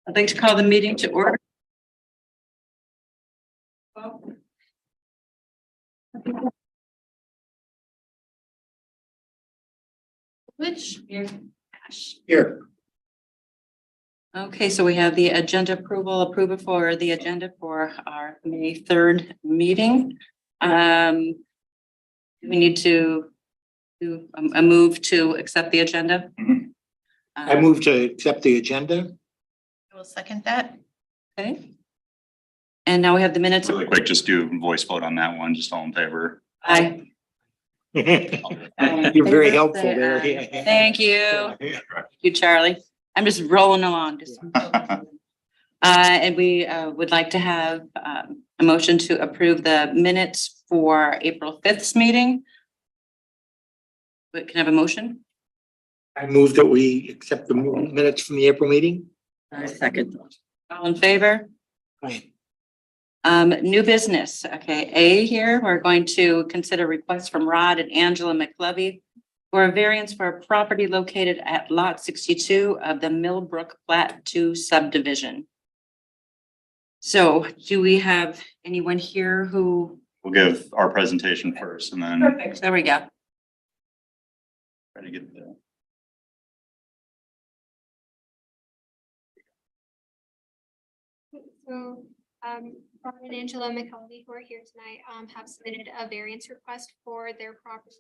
I'd like to call the meeting to order. Which here? Here. Okay, so we have the agenda approval for the agenda for our May 3rd meeting. We need to do a move to accept the agenda. I move to accept the agenda. I will second that. Okay. And now we have the minutes. Really quick, just do voice vote on that one, just all in favor. Aye. You're very helpful there. Thank you. Thank you, Charlie. I'm just rolling along. And we would like to have a motion to approve the minutes for April 5th's meeting. But can I have a motion? I move that we accept the minutes from the April meeting. Second. All in favor? Aye. New business. Okay, A here, we're going to consider requests from Rod and Angela McLevy for a variance for a property located at lot 62 of the Millbrook Plat 2 subdivision. So do we have anyone here who? We'll give our presentation first and then Perfect, there we go. try to get the. So, Rod and Angela McKelvey, who are here tonight, have submitted a variance request for their property.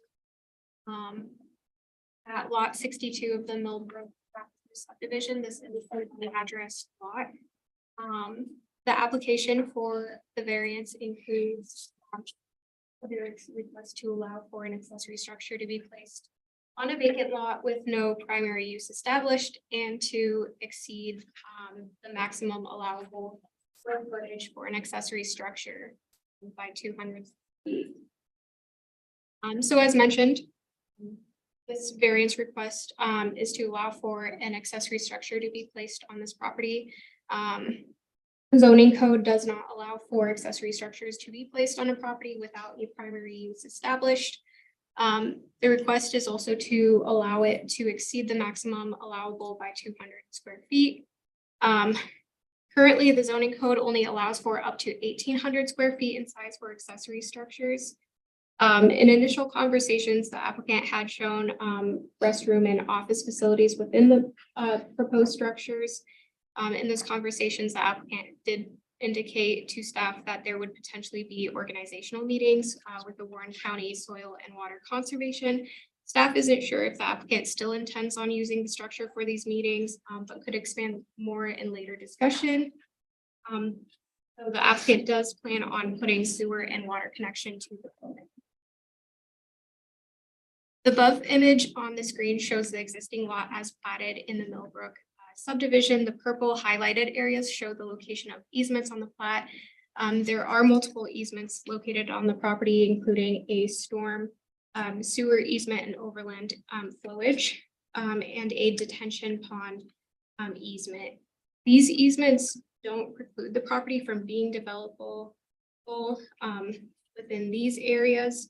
At lot 62 of the Millbrook subdivision. This is the address lot. The application for the variance includes a variance request to allow for an accessory structure to be placed on a vacant lot with no primary use established and to exceed the maximum allowable square footage for an accessory structure by 200 feet. So as mentioned, this variance request is to allow for an accessory structure to be placed on this property. Zoning code does not allow for accessory structures to be placed on a property without a primary use established. The request is also to allow it to exceed the maximum allowable by 200 square feet. Currently, the zoning code only allows for up to 1,800 square feet in size for accessory structures. In initial conversations, the applicant had shown restroom and office facilities within the proposed structures. In those conversations, the applicant did indicate to staff that there would potentially be organizational meetings with the Warren County Soil and Water Conservation. Staff isn't sure if the applicant still intends on using the structure for these meetings, but could expand more in later discussion. So the applicant does plan on putting sewer and water connection to the building. The above image on the screen shows the existing lot as platted in the Millbrook subdivision. The purple highlighted areas show the location of easements on the plat. There are multiple easements located on the property, including a storm sewer easement and overland flowage, and a detention pond easement. These easements don't preclude the property from being developable within these areas.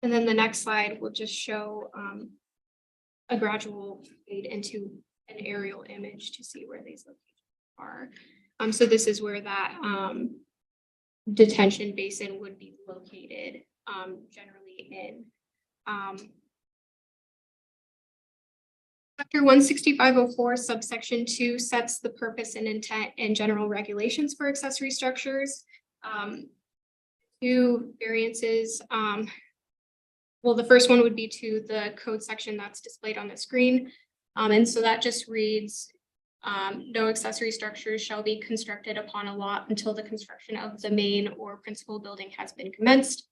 And then the next slide will just show a gradual fade into an aerial image to see where these locations are. So this is where that detention basin would be located generally in. Chapter 16504 subsection 2 sets the purpose and intent and general regulations for accessory structures. Two variances. Well, the first one would be to the code section that's displayed on the screen. And so that just reads, no accessory structures shall be constructed upon a lot until the construction of the main or principal building has been commenced.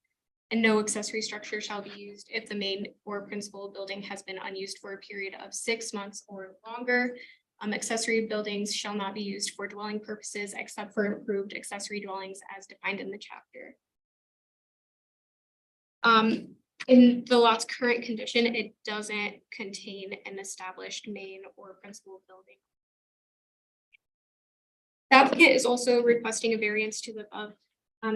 And no accessory structure shall be used if the main or principal building has been unused for a period of 6 months or longer. Accessory buildings shall not be used for dwelling purposes except for approved accessory dwellings as defined in the chapter. In the lot's current condition, it doesn't contain an established main or principal building. The applicant is also requesting a variance to the above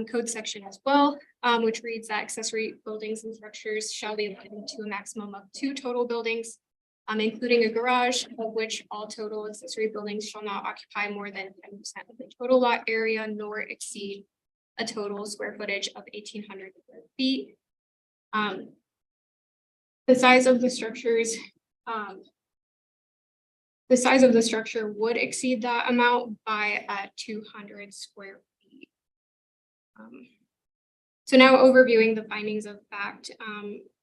code section as well, which reads that accessory buildings and structures shall be limited to a maximum of 2 total buildings. including a garage, of which all total accessory buildings shall not occupy more than 10% of the total lot area, nor exceed a total square footage of 1,800 square feet. The size of the structures, the size of the structure would exceed that amount by 200 square feet. So now overviewing the findings of fact,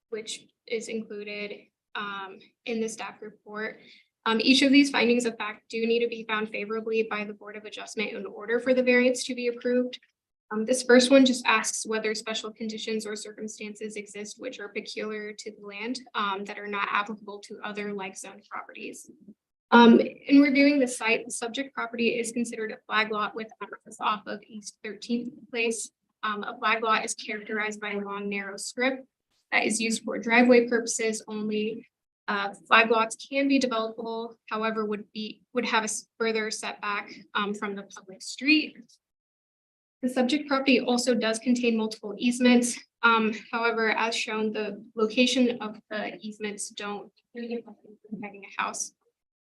which is included in the staff report. Each of these findings of fact do need to be found favorably by the Board of Adjustment in order for the variance to be approved. This first one just asks whether special conditions or circumstances exist which are peculiar to the land that are not applicable to other like zone properties. In reviewing the site, the subject property is considered a flag lot with access off of East 13th Place. A flag lot is characterized by a long, narrow strip that is used for driveway purposes only. Flag lots can be developable, however, would have a further setback from the public street. The subject property also does contain multiple easements. However, as shown, the location of the easements don't having a house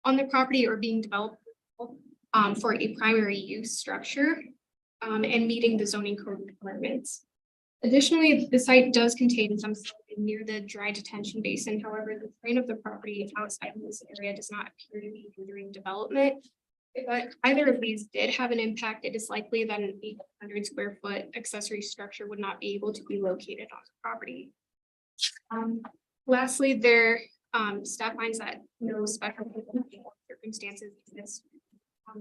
on the property or being developed for a primary use structure and meeting the zoning code requirements. Additionally, the site does contain some sloping near the dry detention basin. However, the terrain of the property outside of this area does not appear to be hindering development. If either of these did have an impact, it is likely that an 800 square foot accessory structure would not be able to be located on the property. Lastly, their staff finds that no special circumstances exist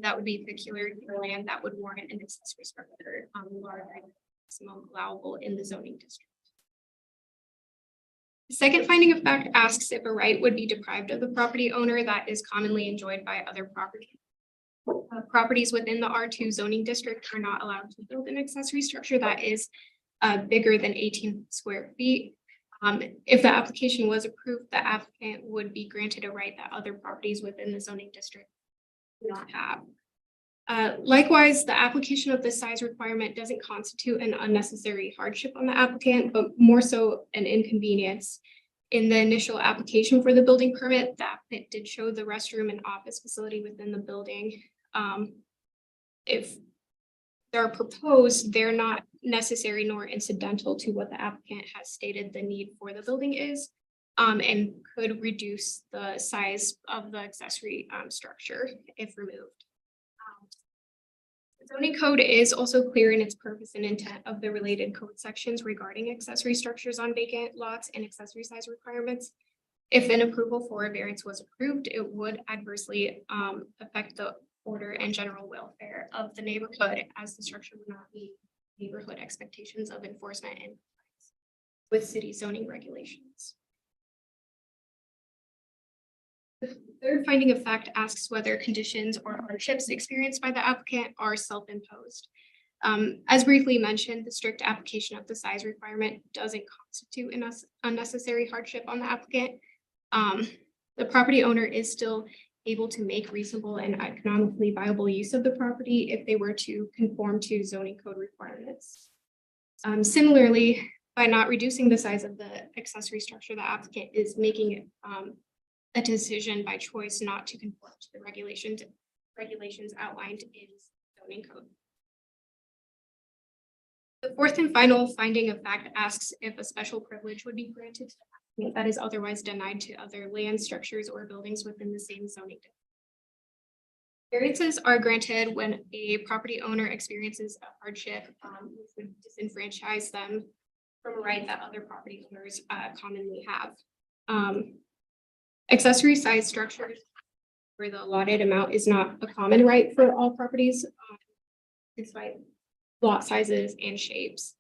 that would be peculiar to the land that would warrant an accessory structure larger than maximum allowable in the zoning district. The second finding of fact asks if a right would be deprived of the property owner that is commonly enjoyed by other property. Properties within the R2 zoning district are not allowed to build an accessory structure that is bigger than 18 square feet. If the application was approved, the applicant would be granted a right that other properties within the zoning district do not have. Likewise, the application of the size requirement doesn't constitute an unnecessary hardship on the applicant, but more so an inconvenience. In the initial application for the building permit, the applicant did show the restroom and office facility within the building. If they're proposed, they're not necessary nor incidental to what the applicant has stated the need for the building is, and could reduce the size of the accessory structure if removed. The zoning code is also clear in its purpose and intent of the related code sections regarding accessory structures on vacant lots and accessory size requirements. If an approval for a variance was approved, it would adversely affect the order and general welfare of the neighborhood, as the structure would not meet neighborhood expectations of enforcement and compliance with city zoning regulations. The third finding of fact asks whether conditions or hardships experienced by the applicant are self-imposed. As briefly mentioned, the strict application of the size requirement doesn't constitute an unnecessary hardship on the applicant. The property owner is still able to make reasonable and economically viable use of the property if they were to conform to zoning code requirements. Similarly, by not reducing the size of the accessory structure, the applicant is making a decision by choice not to conform to the regulations outlined in zoning code. The fourth and final finding of fact asks if a special privilege would be granted to the applicant that is otherwise denied to other land structures or buildings within the same zoning district. Variances are granted when a property owner experiences a hardship which would disenfranchise them from a right that other property owners commonly have. Accessory size structures where the allotted amount is not a common right for all properties, despite lot sizes and shapes.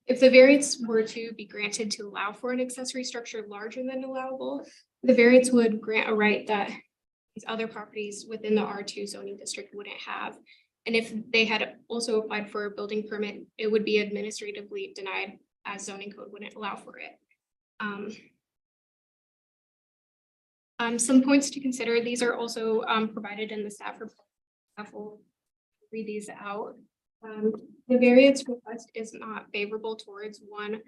If the variance were to be granted to allow for an accessory structure larger than allowable, the variance would grant a right that these other properties within the R2 zoning district wouldn't have. And if they had also applied for a building permit, it would be administratively denied as zoning code wouldn't allow for it. Some points to consider. These are also provided in the staff report. I will read these out. The variance request is not favorable towards one,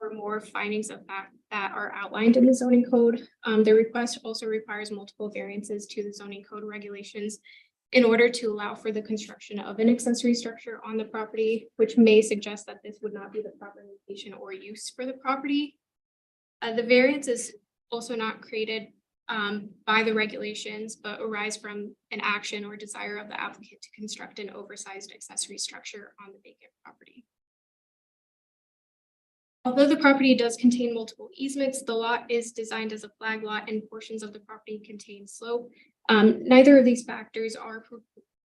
or more findings of fact that are outlined in the zoning code. The request also requires multiple variances to the zoning code regulations in order to allow for the construction of an accessory structure on the property, which may suggest that this would not be the proper location or use for the property. The variance is also not created by the regulations, but arise from an action or desire of the applicant to construct an oversized accessory structure on the vacant property. Although the property does contain multiple easements, the lot is designed as a flag lot and portions of the property contain slope. Neither of these factors are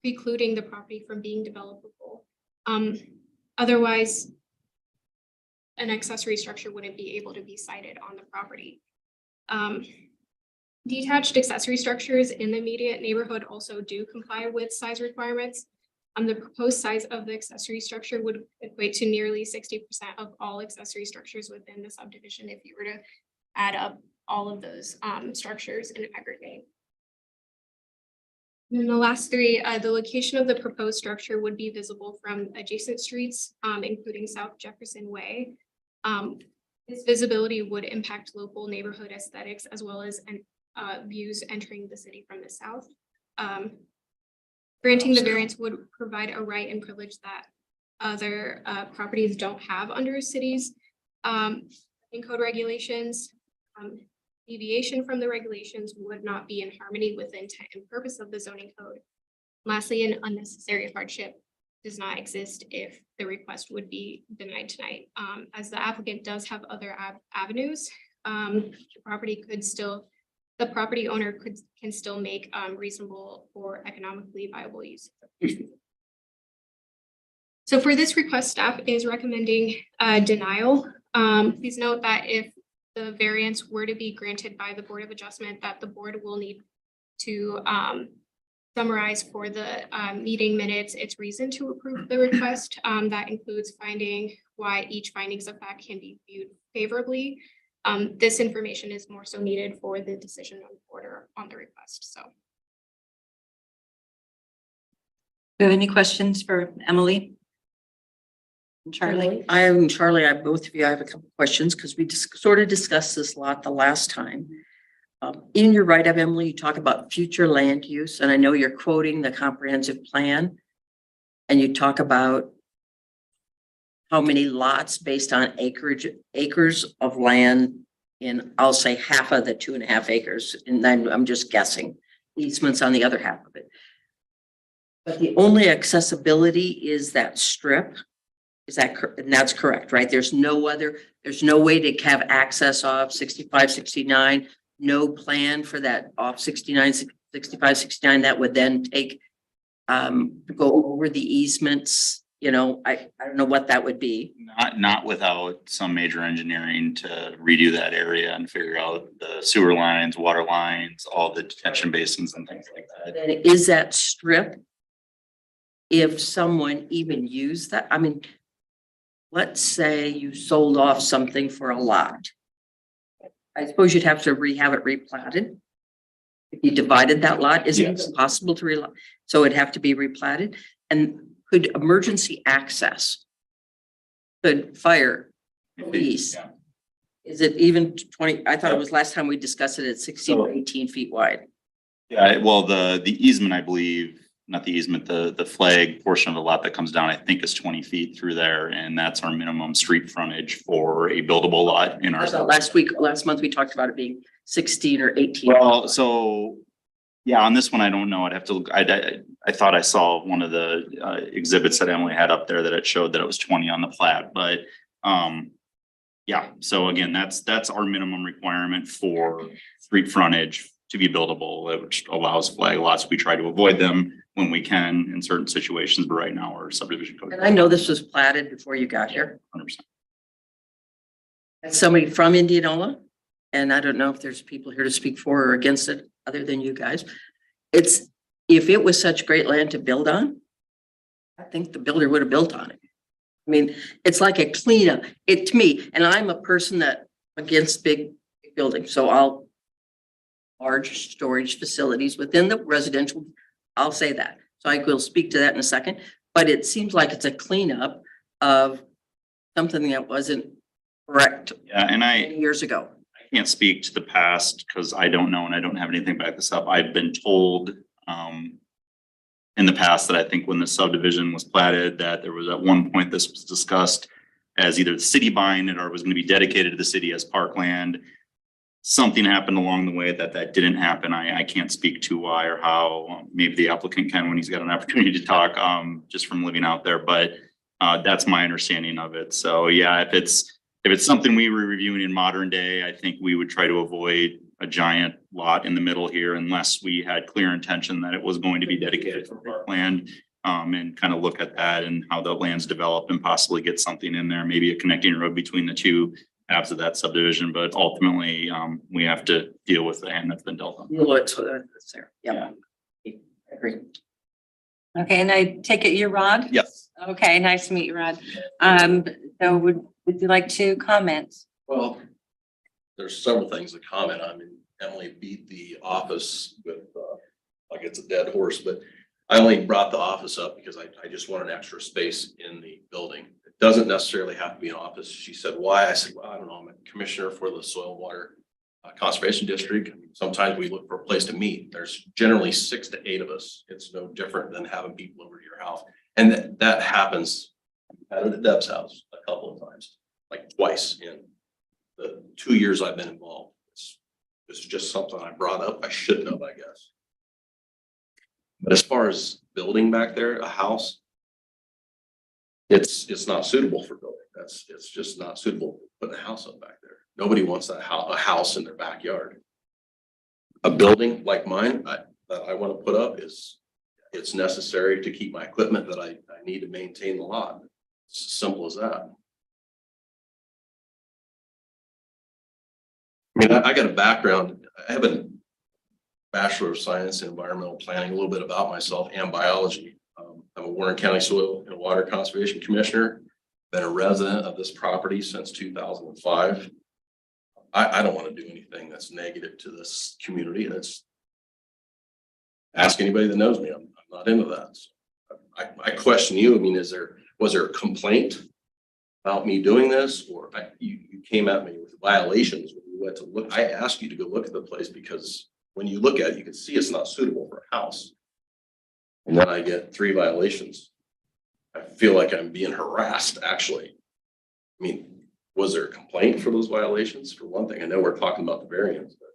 precluding the property from being developable. Otherwise, an accessory structure wouldn't be able to be sited on the property. Detached accessory structures in the immediate neighborhood also do comply with size requirements. The proposed size of the accessory structure would equate to nearly 60% of all accessory structures within the subdivision if you were to add up all of those structures in aggregate. And then the last three, the location of the proposed structure would be visible from adjacent streets, including South Jefferson Way. This visibility would impact local neighborhood aesthetics as well as views entering the city from the south. Granting the variance would provide a right and privilege that other properties don't have under cities in code regulations. Deviation from the regulations would not be in harmony with the intent and purpose of the zoning code. Lastly, an unnecessary hardship does not exist if the request would be denied tonight. As the applicant does have other avenues, the property owner can still make reasonable or economically viable use. So for this request, staff is recommending denial. Please note that if the variance were to be granted by the Board of Adjustment, that the board will need to summarize for the meeting minutes its reason to approve the request. That includes finding why each findings of fact can be viewed favorably. This information is more so needed for the decision on order on the request. So, Do you have any questions for Emily? And Charlie? Charlie, both of you, I have a couple of questions because we sort of discussed this a lot the last time. In your write-up, Emily, you talk about future land use, and I know you're quoting the comprehensive plan, and you talk about how many lots based on acres of land in, I'll say half of the 2.5 acres, and then I'm just guessing, easements on the other half of it. But the only accessibility is that strip. Is that correct? And that's correct, right? There's no way to have access off 65, 69, no plan for that off 69, 65, 69 that would then take, go over the easements. You know, I don't know what that would be. Not without some major engineering to redo that area and figure out the sewer lines, water lines, all the detention basins and things like that. Then is that strip, if someone even used that, I mean, let's say you sold off something for a lot. I suppose you'd have to have it replatted. If you divided that lot, is it possible to so it'd have to be replatted? And could emergency access, could fire, police, Yeah. is it even 20? I thought it was last time we discussed it at 16 or 18 feet wide. Yeah, well, the easement, I believe, not the easement, the flag portion of the lot that comes down, I think is 20 feet through there. And that's our minimum street frontage for a buildable lot in our. Last month, we talked about it being 16 or 18. Well, so, yeah, on this one, I don't know. I'd have to look. I thought I saw one of the exhibits that Emily had up there that it showed that it was 20 on the plat, but yeah. So again, that's our minimum requirement for street frontage to be buildable, which allows flag lots. We try to avoid them when we can in certain situations, but right now our subdivision code. And I know this was platted before you got here. 100%. As somebody from Indianola, and I don't know if there's people here to speak for or against it other than you guys. If it was such great land to build on, I think the builder would have built on it. I mean, it's like a cleanup, to me, and I'm a person that against big buildings, so large storage facilities within the residential, I'll say that. So I will speak to that in a second, but it seems like it's a cleanup of something that wasn't correct? Yeah, and Many years ago. I can't speak to the past because I don't know and I don't have anything to back this up. I've been told in the past that I think when the subdivision was platted, that there was at one point this was discussed as either the city buying it or it was going to be dedicated to the city as parkland. Something happened along the way that didn't happen. I can't speak to why or how. Maybe the applicant can when he's got an opportunity to talk, just from living out there, but that's my understanding of it. So yeah, if it's something we were reviewing in modern day, I think we would try to avoid a giant lot in the middle here unless we had clear intention that it was going to be dedicated for parkland, and kind of look at that and how the land's developed and possibly get something in there, maybe a connecting road between the two halves of that subdivision. But ultimately, we have to deal with the hand that's been dealt on. That's there. Yeah. I agree. Okay, and I take it you're Rod? Yes. Okay, nice to meet you, Rod. So would you like to comment? Well, there's several things to comment on. I mean, Emily beat the office with, like it's a dead horse, but I only brought the office up because I just wanted extra space in the building. It doesn't necessarily have to be an office. She said, why? I said, well, I don't know. I'm a commissioner for the Soil and Water Conservation District. I mean, sometimes we look for a place to meet. There's generally 6 to 8 of us. It's no different than having people over to your house. And that happens at Deb's house a couple of times, like twice in the 2 years I've been involved. It's just something I brought up. I should know, I guess. But as far as building back there, a house, it's not suitable for building. It's just not suitable putting a house up back there. Nobody wants a house in their backyard. A building like mine that I want to put up it's necessary to keep my equipment that I need to maintain the lot. It's as simple as that. I mean, I got a background. I have a Bachelor of Science in Environmental Planning, a little bit about myself and biology. I'm a Warren County Soil and Water Conservation Commissioner, been a resident of this property since 2005. I don't want to do anything that's negative to this community. That's ask anybody that knows me. I'm not into that. So I question you. I mean, was there a complaint about me doing this, or you came at me with violations when you went to look? I asked you to go look at the place because when you look at it, you can see it's not suitable for a house. And then I get 3 violations. I feel like I'm being harassed, actually. I mean, was there a complaint for those violations? For one thing, I know we're talking about the variance, but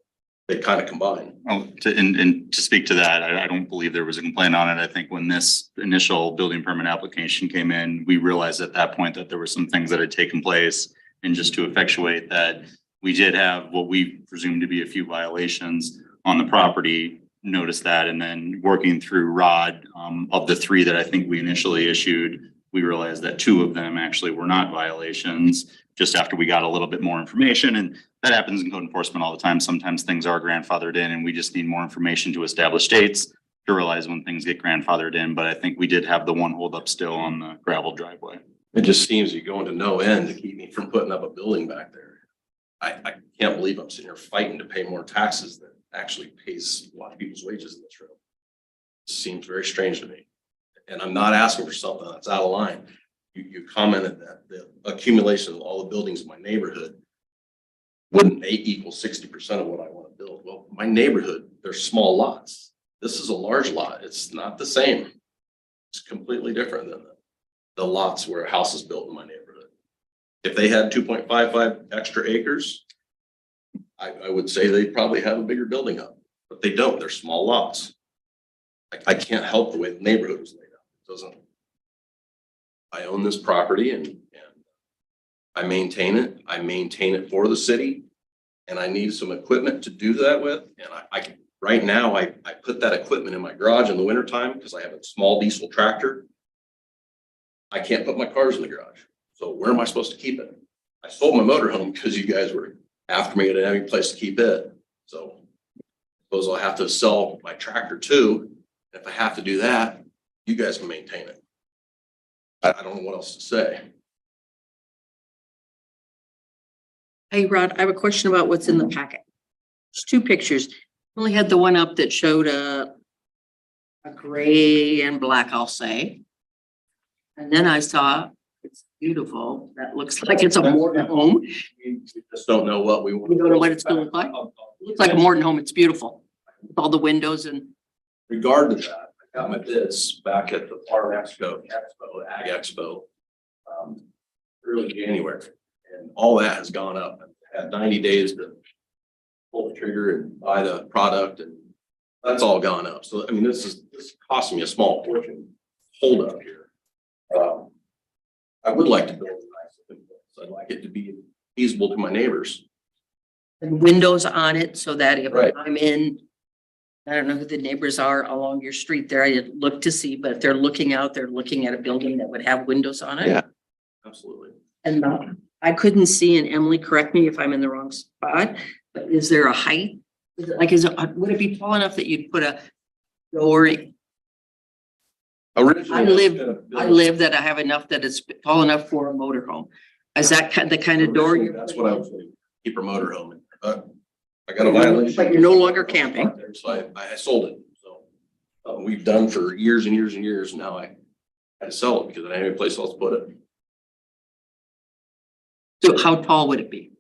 they kind of combine. Oh, and to speak to that, I don't believe there was a complaint on it. I think when this initial building permit application came in, we realized at that point that there were some things that had taken place. And just to effectuate that, we did have what we presumed to be a few violations on the property. Noticed that, and then working through Rod, of the 3 that I think we initially issued, we realized that 2 of them actually were not violations. Just after we got a little bit more information, and that happens in code enforcement all the time. Sometimes things are grandfathered in, and we just need more information to establish dates to realize when things get grandfathered in. But I think we did have the one holdup still on the gravel driveway. It just seems you're going to no end to keep me from putting up a building back there. I can't believe I'm sitting here fighting to pay more taxes than actually pays a lot of people's wages in this room. It seems very strange to me. And I'm not asking for something that's out of line. You commented that the accumulation of all the buildings in my neighborhood wouldn't equal 60% of what I want to build. Well, my neighborhood, there's small lots. This is a large lot. It's not the same. It's completely different than the lots where a house is built in my neighborhood. If they had 2.55 extra acres, I would say they'd probably have a bigger building up, but they don't. They're small lots. I can't help the way the neighborhood was laid out. It doesn't. I own this property and I maintain it. I maintain it for the city, and I need some equipment to do that with. And right now I put that equipment in my garage in the wintertime because I have a small diesel tractor. I can't put my cars in the garage. So where am I supposed to keep it? I sold my motorhome because you guys were after me. I didn't have any place to keep it. So I suppose I'll have to sell my tractor too. If I have to do that, you guys can maintain it. I don't know what else to say. Hey, Rod, I have a question about what's in the packet. There's 2 pictures. I only had the one up that showed a gray and black, I'll say. And then I saw It's beautiful. That looks like it's a Morton home. We just don't know what we want. We don't know what it's gonna look like? Looks like a Morton home. It's beautiful. With all the windows and Regard to that, I got my bids back at the Farm Expo, Ag Expo, early January, and all that has gone up. I had 90 days to pull the trigger and buy the product, and that's all gone up. So, I mean, this costing me a small fortune. Hold up here. I would like to build a nice living place. I'd like it to be feasible to my neighbors. windows on it so that if Right. I'm in, I don't know who the neighbors are along your street there. I didn't look to see, but if they're looking out, they're looking at a building that would have windows on it. Yeah. Absolutely. And I couldn't see, and Emily, correct me if I'm in the wrong spot, but is there a height? Is it like, would it be tall enough that you'd put a door? I live that I have enough that it's tall enough for a motorhome. Is that the kind of door? That's what I was thinking, keep a motorhome in there, but I got a violation. But you're no longer camping. So I sold it, so. We've done for years and years and years, and now I had to sell it because I didn't have any place else to put it. So how tall would it be?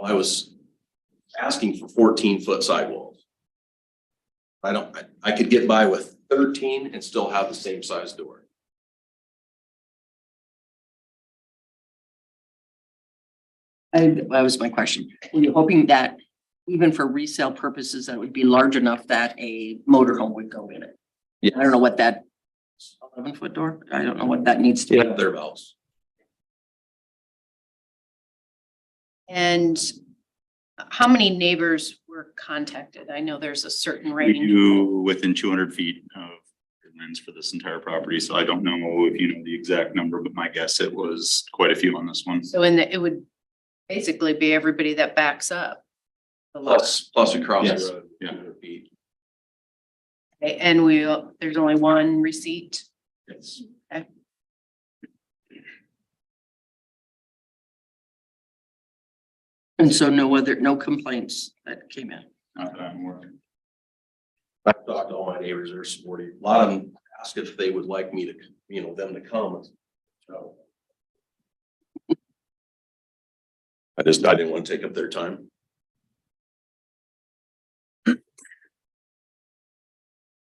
I was asking for 14-foot sidewalls. I could get by with 13 and still have the same size door. That was my question. Were you hoping that even for resale purposes, that would be large enough that a motorhome would go in it? Yeah. I don't know what that 11-foot door, I don't know what that needs to be. Yeah, thereabouts. And how many neighbors were contacted? I know there's a certain We rating. do within 200 feet of ordinance for this entire property, so I don't know if you know the exact number, but my guess it was quite a few on this one. So it would basically be everybody that backs up. the lot. Plus across Yes, the road. yeah. 200 feet. Okay, and there's only one receipt. Yes. And so no complaints that came in. Not that I'm aware of. I've talked to all my neighbors, they're supportive. A lot of them asked if they would like me to, them to come. So. I didn't want to take up their time.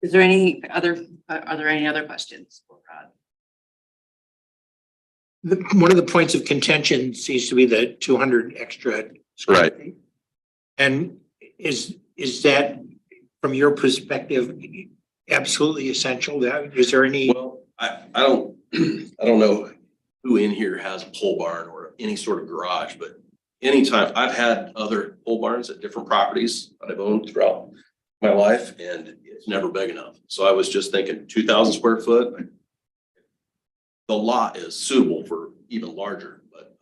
Is there any other, are there any other questions for Rod? One of the points of contention seems to be the 200 extra square Right. feet. And is that, from your perspective, absolutely essential? Is there any? Well, I don't know who in here has a pole barn or any sort of garage, but anytime I've had other pole barns at different properties that I've owned throughout my life, and it's never big enough. So I was just thinking 2,000 square foot. The lot is suitable for even larger, but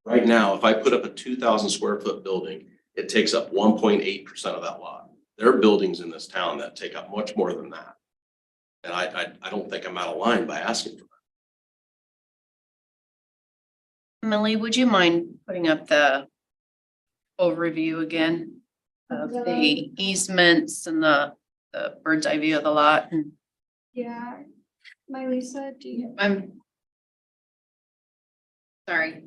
right now, if I put up a 2,000 square foot building, it takes up 1.8% of that lot. There are buildings in this town that take up much more than that. And I don't think I'm out of line by asking for that. Emily, would you mind putting up the overview again of the easements and the bird's eye view of the lot? And Yeah. My Lisa, do you? I'm sorry.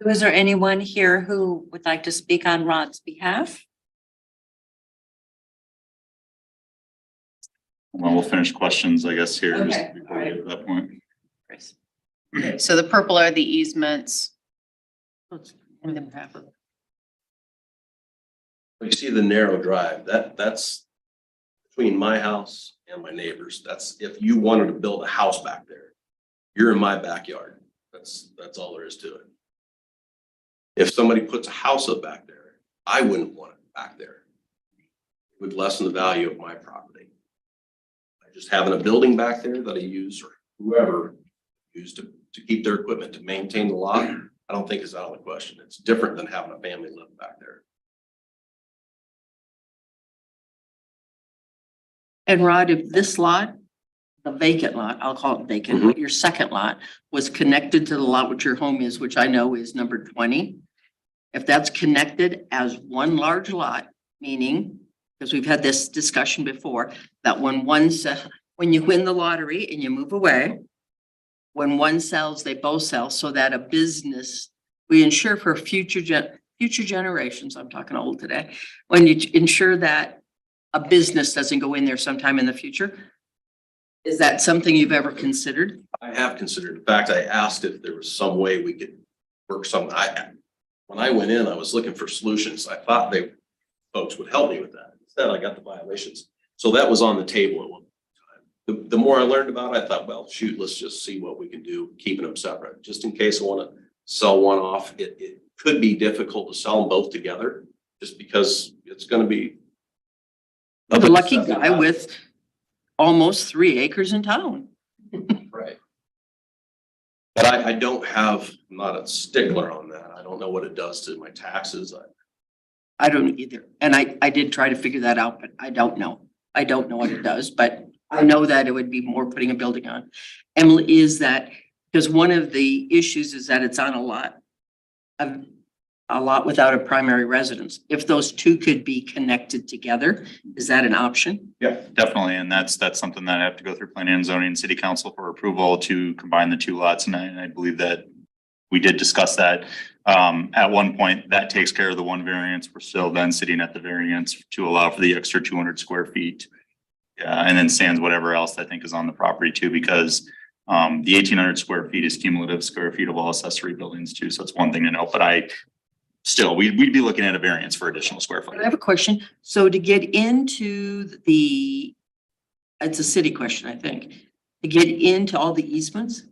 Was there anyone here who would like to speak on Rod's behalf? Well, we'll finish questions, I guess, here just Okay, before we get to that point. Chris? Okay, so the purple are the easements. And then You see the narrow drive, that's between my house and my neighbors. That's if you wanted to build a house back there, you're in my backyard. That's all there is to it. If somebody puts a house up back there, I wouldn't want it back there. It would lessen the value of my property. Just having a building back there that I use, or whoever used to keep their equipment to maintain the lot, I don't think is out of the question. It's different than having a family live back there. And Rod, if this lot the vacant lot, I'll call it vacant, but your second lot was connected to the lot which your home is, which I know is number 20. If that's connected as one large lot, meaning, because we've had this discussion before, that when you win the lottery and you move away, when one sells, they both sell, so that a business, we ensure for future generations, I'm talking old today, when you ensure that a business doesn't go in there sometime in the future. Is that something you've ever considered? I have considered, in fact, I asked if there was some way we could work something. When I went in, I was looking for solutions. I thought folks would help me with that. Instead, I got the violations. So that was on the table at one time. The more I learned about it, I thought, well, shoot, let's just see what we can do, keeping them separate. Just in case I want to sell one off, it could be difficult to sell them both together, just because it's going to be. You're the lucky guy with almost 3 acres in town. Right. But I don't have, I'm not a stickler on that. I don't know what it does to my taxes. I don't either. And I did try to figure that out, but I don't know. I don't know what it does, but I know that it would be more putting a building on. Emily, is that, because one of the issues is that it's on a lot without a primary residence. If those two could be connected together, is that an option? Yeah, definitely. And that's something that I have to go through planning and zoning and city council for approval to combine the two lots. And I believe that we did discuss that. At one point, that takes care of the one variance. We're still then sitting at the variance to allow for the extra 200 square feet. And then sans whatever else I think is on the property too, because the 1,800 square feet is cumulative square feet of all accessory buildings too. So it's one thing to note, but we'd be looking at a variance for additional square I footage. have a question. So to get into it's a city question, I think, to get into all the easements,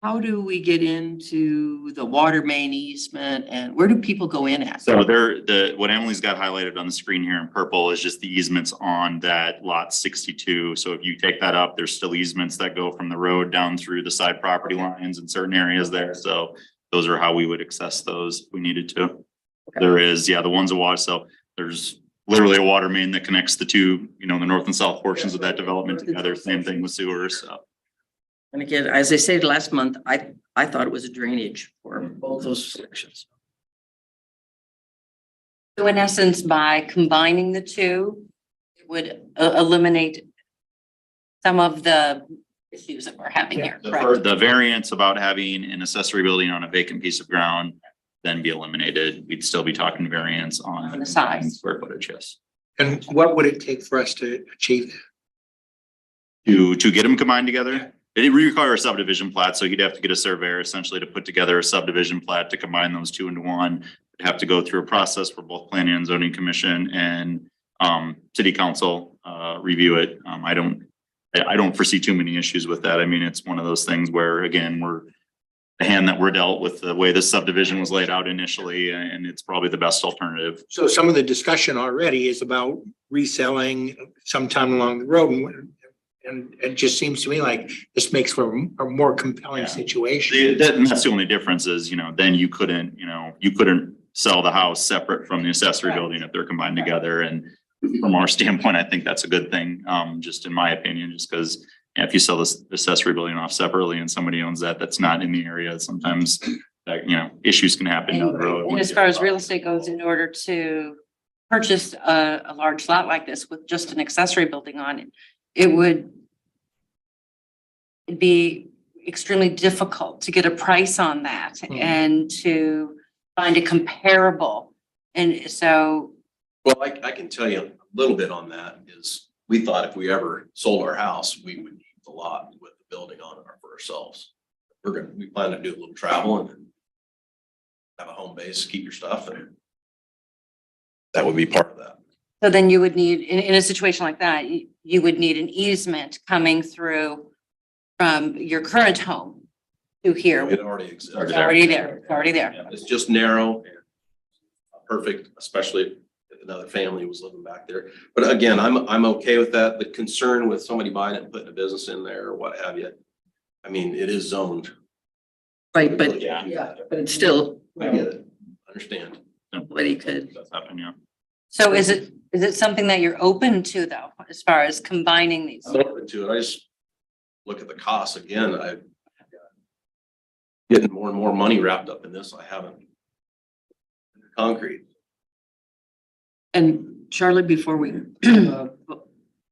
how do we get into the water main easement and where do people go in at? So what Emily's got highlighted on the screen here in purple is just the easements on that lot 62. So if you take that up, there's still easements that go from the road down through the side property lines in certain areas there. So those are how we would access those if we needed to. Okay. There is, the ones of water. So there's literally a water main that connects the two, the north and south portions of that development together. Same thing with sewers. So. And again, as I said last month, I thought it was a drainage for both those sections. So in essence, by combining the two, it would eliminate some of the issues that we're having here, correct? The variance about having an accessory building on a vacant piece of ground then be eliminated. We'd still be talking variance on the size. square footage, yes. And what would it take for us to achieve that? To get them combined together? It requires a subdivision plat, so you'd have to get a surveyor essentially to put together a subdivision plat to combine those two into one. It'd have to go through a process for both planning and zoning commission and city council review it. I don't foresee too many issues with that. I mean, it's one of those things where, again, we're the hand that we're dealt with the way this subdivision was laid out initially, and it's probably the best alternative. So some of the discussion already is about reselling sometime along the road. And it just seems to me like this makes for a more compelling situation. That's the only difference is, then you couldn't sell the house separate from the accessory building if they're combined together. And from our standpoint, I think that's a good thing, just in my opinion, just because if you sell this accessory building off separately and somebody owns that's not in the area, sometimes issues can happen down the road. And as far as real estate goes, in order to purchase a large lot like this with just an accessory building on it, it'd be extremely difficult to get a price on that and to find a comparable. And so. Well, I can tell you a little bit on that is we thought if we ever sold our house, we would need the lot with the building on it for ourselves. We plan to do a little travel and then have a home base, keep your stuff, and that would be part of that. So then you would need, in a situation like that, you would need an easement coming through from your current home to here. It already exists. It's already there, it's already there. It's just narrow and perfect, especially if another family was living back there. But again, I'm okay with that. The concern with somebody buying it and putting a business in there or what have you, I mean, it is zoned. Right, but but it's still, I get it. Understand. nobody could. That's happened, yeah. So is it something that you're open to though, as far as combining these? I'm open to it. look at the costs again, I getting more and more money wrapped up in this. I haven't. Concrete. And Charlie, before we call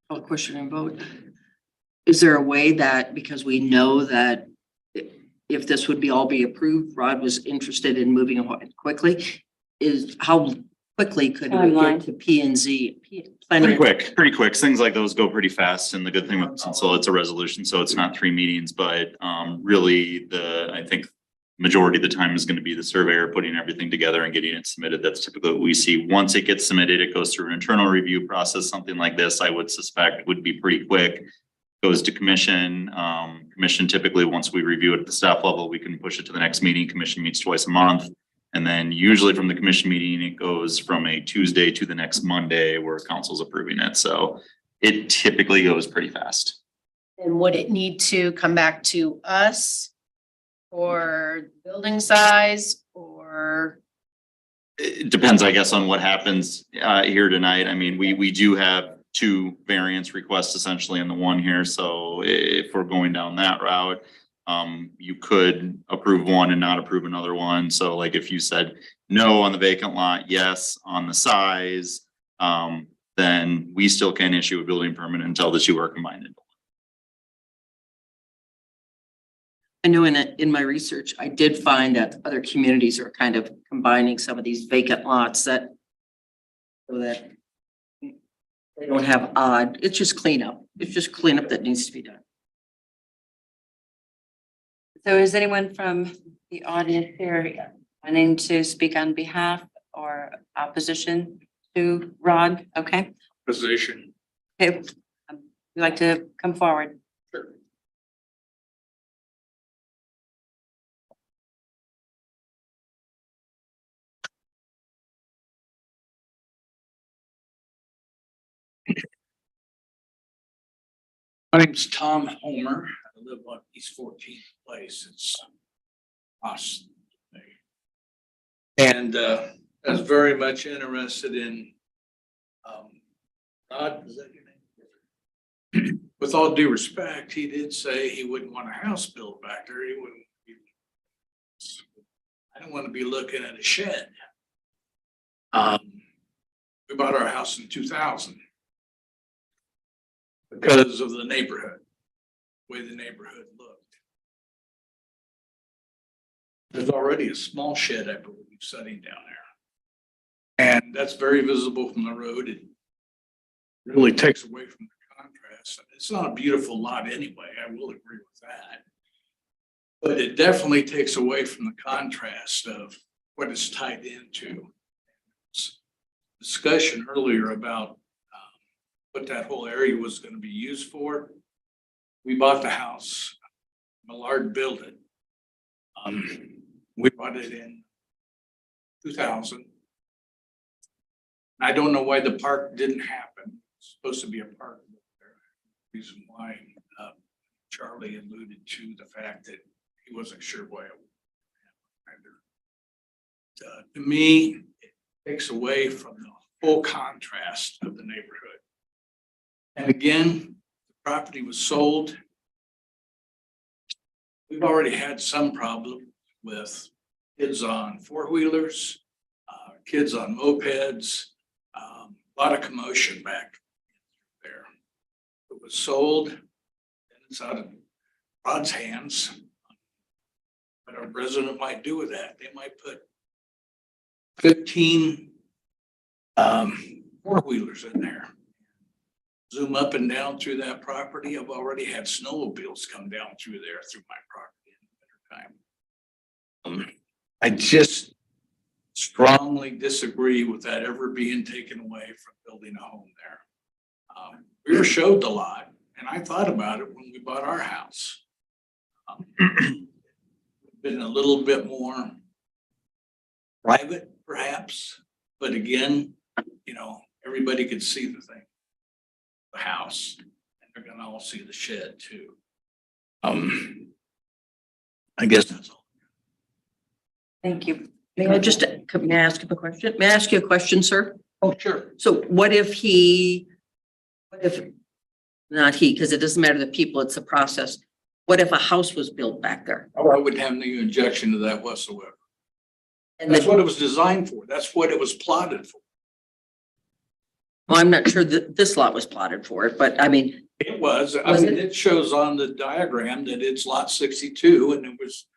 a question and vote, is there a way that, because we know that if this would be all be approved, Rod was interested in moving ahead quickly, is how quickly could we Timeline. get to P and Z? Pretty quick. Things like those go pretty fast. And the good thing with, so it's a resolution, so it's not 3 meetings, but really I think majority of the time is going to be the surveyor putting everything together and getting it submitted. That's typically what we see. Once it gets submitted, it goes through an internal review process. Something like this, I would suspect would be pretty quick. Goes to commission. Commission typically, once we review it at the staff level, we can push it to the next meeting. Commission meets twice a month. And then usually from the commission meeting, it goes from a Tuesday to the next Monday where council's approving it. So it typically goes pretty fast. And would it need to come back to us for building size or? It depends, I guess, on what happens here tonight. I mean, we do have 2 variance requests essentially in the one here. So if we're going down that route, you could approve one and not approve another one. So like if you said no on the vacant lot, yes on the size, then we still can issue a building permit until the 2 are combined. I know in my research, I did find that other communities are kind of combining some of these vacant lots so that they don't have odd, it's just cleanup. It's just cleanup that needs to be done. So is anyone from the audience here wanting to speak on behalf or opposition to Rod? Okay, Position. okay. You'd like to come forward? Sure. My name's Tom Homer. I live on East 14th Place. It's awesome. And I was very much interested in Todd, is that your name? With all due respect, he did say he wouldn't want a house built back there. He wouldn't. I don't want to be looking at a shed. We bought our house in 2000. Because of the neighborhood, the way the neighborhood looked. There's already a small shed, I believe, sitting down there. And that's very visible from the road. It really takes away from the contrast. It's not a beautiful lot anyway, I will agree with that. But it definitely takes away from the contrast of what it's tied into. Discussion earlier about what that whole area was going to be used for. We bought the house, Millard built it. We bought it in 2000. I don't know why the park didn't happen. It's supposed to be a park there. Reason why Charlie alluded to the fact that he wasn't sure why it would happen either. To me, it takes away from the full contrast of the neighborhood. And again, the property was sold. We've already had some problem with kids on 4-wheelers, kids on mopeds, a lot of commotion back there. It was sold and it's out of Rod's hands. What our president might do with that, they might put 15 4-wheelers in there. Zoom up and down through that property. I've already had snowmobiles come down through there through my property in the wintertime. I just strongly disagree with that ever being taken away from building a home there. We were showed the lot and I thought about it when we bought our house. Been a little bit more private perhaps, but again, you know, everybody could see the thing. The house, and they're gonna all see the shed too. I guess that's all. Thank you. May I ask you a question? May I ask you a question, sir? Oh, sure. So what if the not he, because it doesn't matter the people, it's the process. What if a house was built back there? I wouldn't have any objection to that whatsoever. And That's what the, it was designed for. That's what it was plotted for. well, I'm not sure that this lot was plotted for it, but I mean, It was, I Was mean, it? it shows on the diagram that it's lot 62 and it was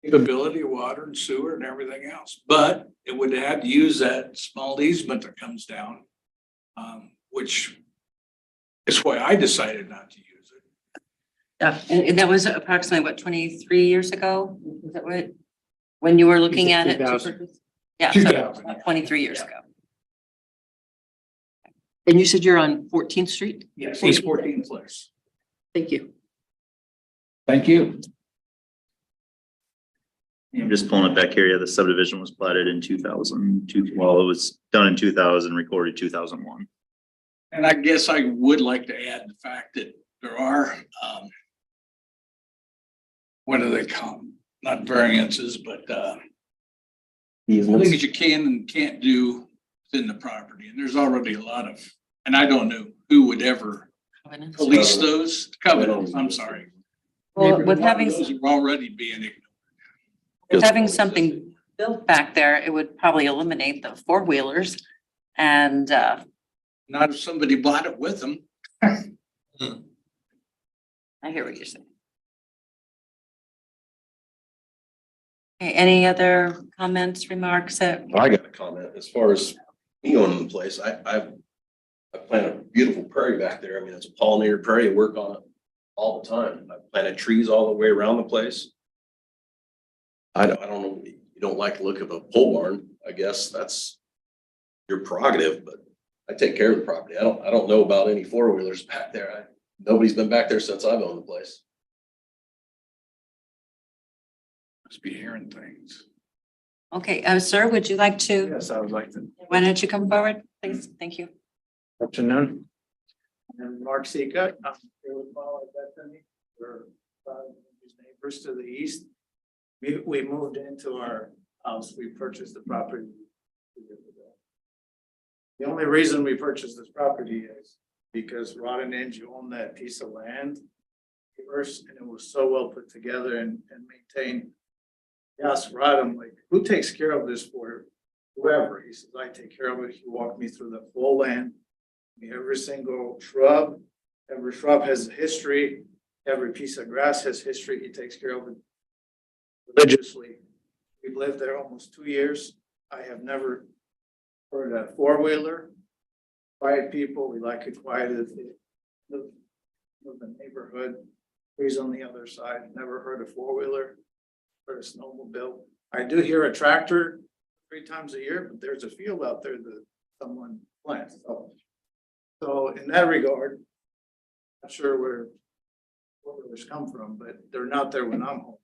capability of water and sewer and everything else, but it would have to use that small easement that comes down. Which is why I decided not to use it. Yeah, and that was approximately what, 23 years ago? Is that what? When you were looking at it? to 2000. purchase? Yeah, so 2000, about yeah. 23 years ago. and you said you're on 14th Street? Yes. East 14th place. Thank you. Thank you. I'm just pulling it back here. Yeah, the subdivision was platted in 2002. Well, it was done in 2000, recorded 2001. And I guess I would like to add the fact that there are, what do they call them? Not variances, but, things you can and can't do within the property. And there's already a lot of, and I don't know who would ever Covenants. police those covenants. I'm sorry. Well, with A lot of those are already being ignored. having something built back there, it would probably eliminate the four-wheelers. And Not if somebody bought it with them. I hear what you're saying. Okay, any other comments, remarks that, I got a comment as far as me owning the place. I planted a beautiful prairie back there. I mean, it's a pollinator prairie. I work on it all the time. I planted trees all the way around the place. I don't know, you don't like the look of a pole barn. I guess that's your prerogative, but I take care of the property. I don't know about any four-wheelers back there. Nobody's been back there since I've owned the place. Must be hearing things. okay, sir, would you like to, Yes, I would like to. why don't you come forward, please? Thank you. Afternoon. I'm Mark Sika. I'm here with Paul and Bethany. We're his neighbors to the east. We moved into our house. We purchased the property 2 years ago. The only reason we purchased this property is because Rod and Angie own that piece of land first, and it was so well put together and maintained. Yes, Rod, I'm like, who takes care of this for whoever? He says, I take care of it. He walked me through the full land. Every single shrub, every shrub has a history. Every piece of grass has history. He takes care of it religiously. We've lived there almost 2 years. I have never heard a four-wheeler. Quiet people, we like it quiet. The neighborhood, trees on the other side, never heard a four-wheeler, heard a snowmobile. I do hear a tractor 3 times a year, but there's a field out there that someone plants. So in that regard, not sure where four-wheelers come from, but they're not there when I'm home.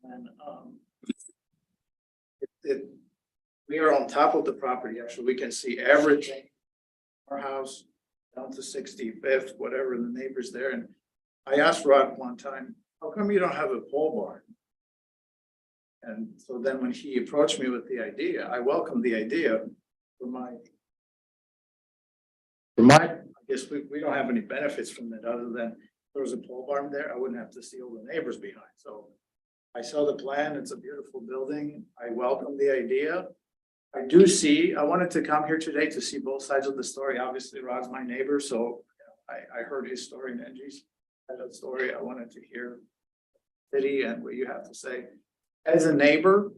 And we are on top of the property. Actually, we can see everything. Our house down to 65th, whatever, the neighbors there. And I asked Rod one time, how come you don't have a pole barn? And so then when he approached me with the idea, I welcomed the idea I guess we don't have any benefits from it other than there was a pole barn there. I wouldn't have to see all the neighbors behind. So I saw the plan. It's a beautiful building. I welcome the idea. I wanted to come here today to see both sides of the story. Obviously, Rod's my neighbor, so I heard his story and Angie's side of the story. I wanted to hear city and what you have to say. As a neighbor,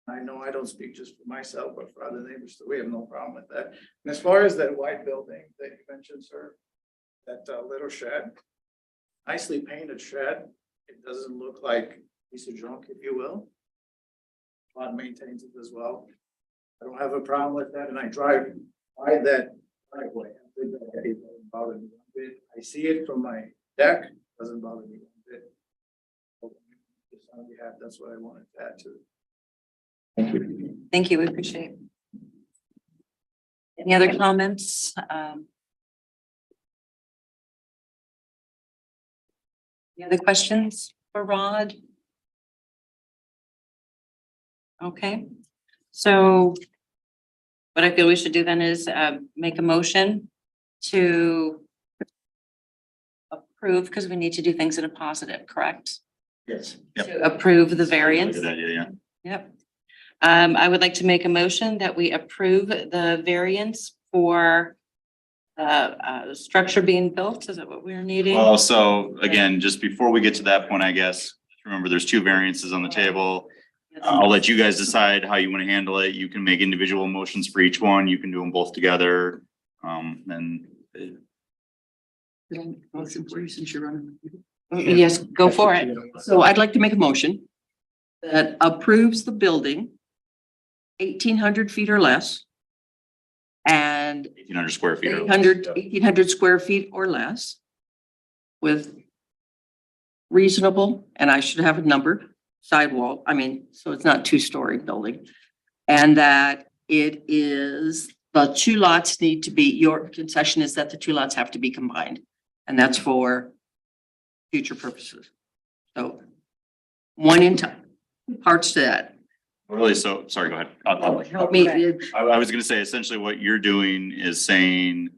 I know I don't speak just for myself, but for other neighbors too. We have no problem with that. And as far as that white building that you mentioned, sir, that little shed, nicely painted shed. It doesn't look like a piece of junk, if you will. Rod maintains it as well. I don't have a problem with that, and I drive by that driveway. It doesn't bother me one bit. I see it from my deck, doesn't bother me one bit. Just on behalf, that's what I wanted to add to it. Thank you. Thank you, we appreciate it. Any other comments? Any other questions for Rod? Okay, so what I feel we should do then is make a motion to approve, because we need to do things in a positive, correct? Yes. Yep. To approve the variance. Good idea, yeah. Yep. I would like to make a motion that we approve the variance for structure being built. Is that what we're needing? Well, so again, just before we get to that point, I guess, remember, there's two variances on the table. I'll let you guys decide how you want to handle it. You can make individual motions for each one. You can do them both together. And Motion for you since you're running. Yes, go for it. So I'd like to make a motion that approves the building 1,800 feet or less and 1,800 square feet. 1,800 square feet or less with reasonable, and I should have a number, sidewall, so it's not two-story building. And that it is, the two lots need to be, your concession is that the two lots have to be combined. And that's for future purposes. So one in time, parts to that. Really, so, sorry, go ahead. Help me. I was gonna say, essentially what you're doing is saying